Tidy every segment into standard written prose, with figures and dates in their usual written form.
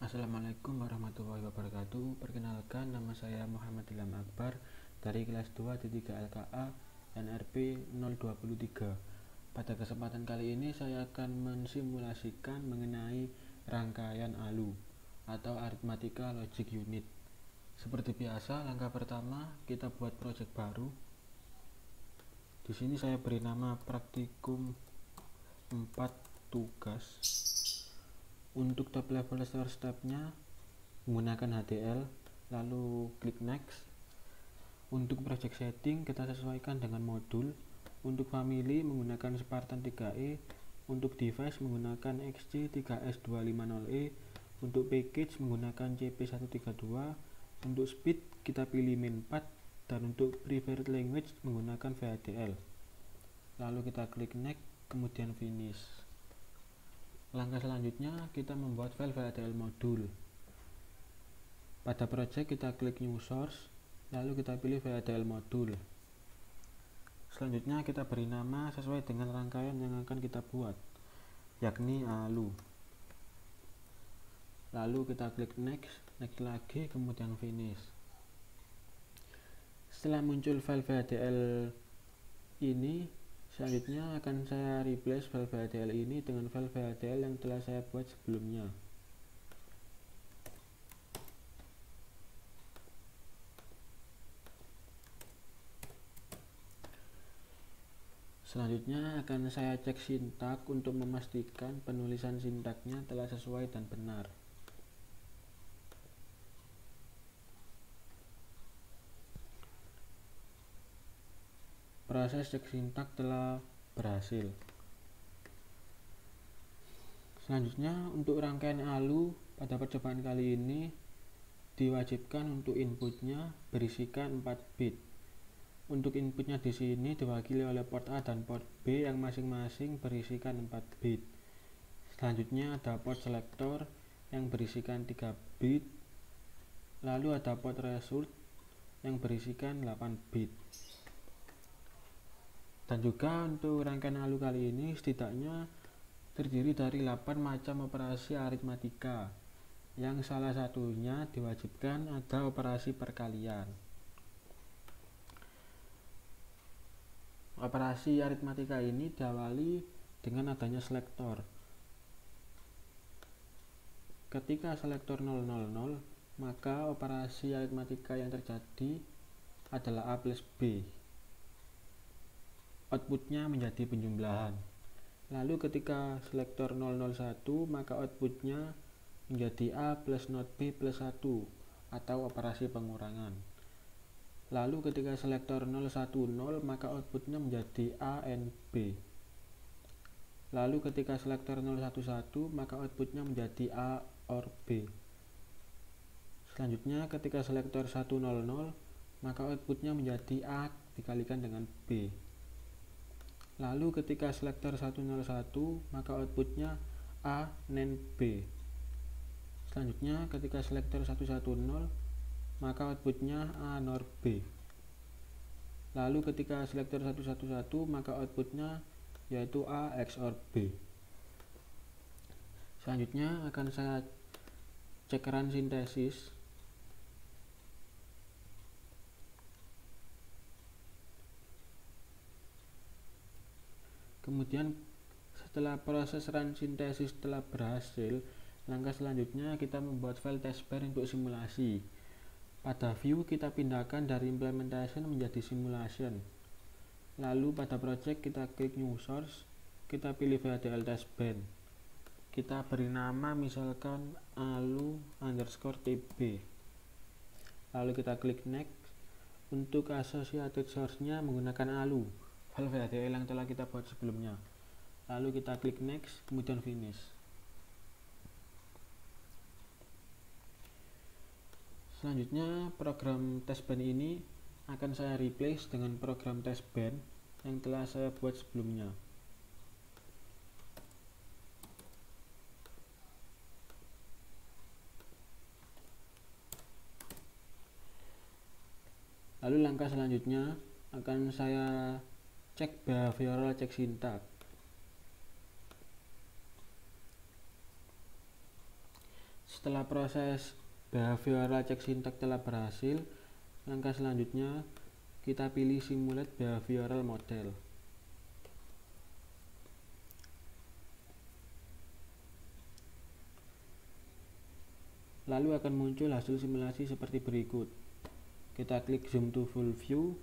Assalamualaikum warahmatullahi wabarakatuh. Perkenalkan, nama saya Muhammad Ilham Akbar dari kelas 2 D3 LKA NRP 023. Pada kesempatan kali ini saya akan mensimulasikan mengenai rangkaian ALU atau Arithmetic Logic Unit. Seperti biasa, langkah pertama kita buat project baru. Di sini saya beri nama praktikum 4 tugas. Untuk top level step-nya menggunakan HDL, lalu klik next. Untuk project setting kita sesuaikan dengan modul. Untuk family menggunakan Spartan 3E, untuk device menggunakan XC3S250E, untuk package menggunakan CP132, untuk speed kita pilih min4, dan untuk preferred language menggunakan VHDL. Lalu kita klik next, kemudian finish. Langkah selanjutnya kita membuat file VHDL modul. Pada project kita klik new source, lalu kita pilih VHDL modul. Selanjutnya kita beri nama sesuai dengan rangkaian yang akan kita buat, yakni ALU. Lalu kita klik next, next lagi, kemudian finish. Setelah muncul file VHDL ini, selanjutnya akan saya replace file VHDL ini dengan file VHDL yang telah saya buat sebelumnya. Selanjutnya akan saya cek sintak untuk memastikan penulisan sintaknya telah sesuai dan benar. Proses cek sintak telah berhasil. Selanjutnya untuk rangkaian ALU pada percobaan kali ini diwajibkan untuk inputnya berisikan 4 bit. Untuk inputnya di sini diwakili oleh port A dan port B yang masing-masing berisikan 4 bit. Selanjutnya ada port selector yang berisikan 3 bit. Lalu ada port result yang berisikan 8 bit. Dan juga untuk rangkaian ALU kali ini setidaknya terdiri dari 8 macam operasi aritmatika, yang salah satunya diwajibkan ada operasi perkalian. Operasi aritmatika ini diawali dengan adanya selektor. Ketika selektor 000, maka operasi aritmatika yang terjadi adalah A plus B. Outputnya menjadi penjumlahan. Lalu ketika selektor 001, maka outputnya menjadi A plus not B plus 1 atau operasi pengurangan. Lalu ketika selektor 010, maka outputnya menjadi A and B. Lalu ketika selektor 011, maka outputnya menjadi A or B. Selanjutnya ketika selektor 100, maka outputnya menjadi A dikalikan dengan B. Lalu ketika selektor 101, maka outputnya A NAND B. Selanjutnya ketika selektor 110, maka outputnya A NOR B. Lalu ketika selektor 111, maka outputnya yaitu A XOR B. Selanjutnya akan saya cek run sintesis. Kemudian setelah proses run sintesis telah berhasil, langkah selanjutnya kita membuat file testbed untuk simulasi. Pada view kita pindahkan dari implementation menjadi simulation. Lalu pada project kita klik new source, kita pilih VHDL testbed. Kita beri nama misalkan ALU underscore TB. Lalu kita klik next. Untuk associated source-nya menggunakan ALU, file VHDL yang telah kita buat sebelumnya. Lalu kita klik next, kemudian finish. Selanjutnya program testbed ini akan saya replace dengan program testbed yang telah saya buat sebelumnya. Lalu langkah selanjutnya akan saya cek behavioral check syntax. Setelah proses behavioral check syntax telah berhasil, langkah selanjutnya kita pilih simulate behavioral model. Lalu akan muncul hasil simulasi seperti berikut. Kita klik zoom to full view,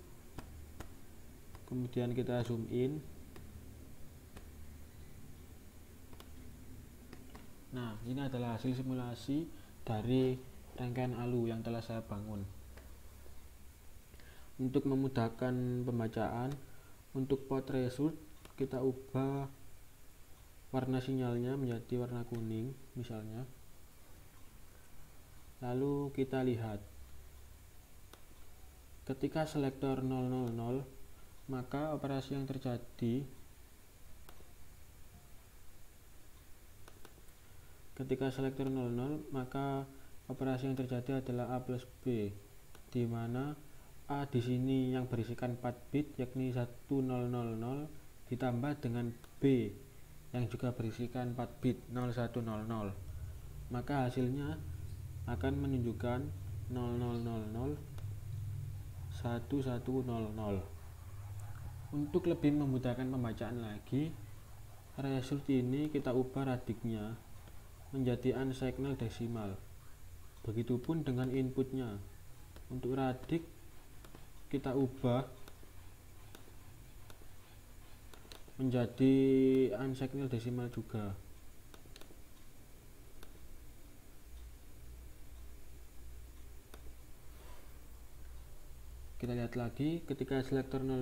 kemudian kita zoom in. Nah, ini adalah hasil simulasi dari rangkaian ALU yang telah saya bangun. Untuk memudahkan pembacaan, untuk port result kita ubah warna sinyalnya menjadi warna kuning misalnya. Lalu kita lihat, ketika selektor 000, maka operasi yang terjadi adalah A plus B, di mana A di sini yang berisikan 4 bit yakni 1000 ditambah dengan B yang juga berisikan 4 bit 0100, maka hasilnya akan menunjukkan 0000 1100. Untuk lebih memudahkan pembacaan lagi, result ini kita ubah radiknya menjadi unsigned desimal. Begitupun dengan inputnya. Untuk radik kita ubah menjadi unsigned desimal juga. Kita lihat lagi, ketika selektor 000,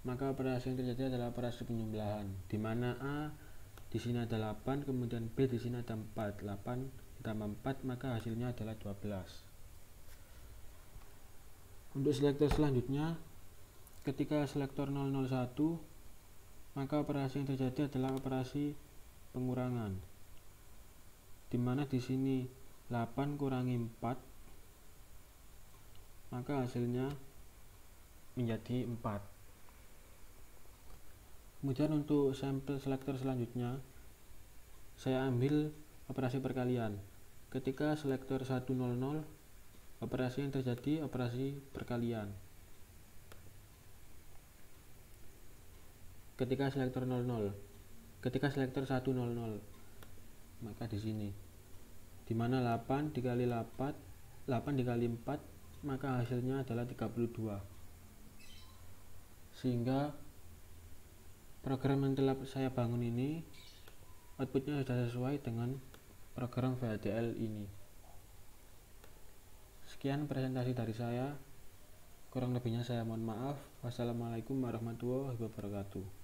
maka operasi yang terjadi adalah operasi penjumlahan, di mana A di sini ada 8, kemudian B di sini ada 4. 8 ditambah 4 maka hasilnya adalah 12. Untuk selektor selanjutnya, ketika selektor 001, maka operasi yang terjadi adalah operasi pengurangan, di mana di sini 8 kurangi 4, maka hasilnya menjadi 4. Kemudian untuk sampel selektor selanjutnya, saya ambil operasi perkalian. Ketika selektor 100, operasi yang terjadi operasi perkalian. Ketika selektor 100, maka di sini, di mana 8 dikali 4, maka hasilnya adalah 32. Sehingga program yang telah saya bangun ini outputnya sudah sesuai dengan program VHDL ini. Sekian presentasi dari saya, kurang lebihnya saya mohon maaf. Wassalamualaikum warahmatullahi wabarakatuh.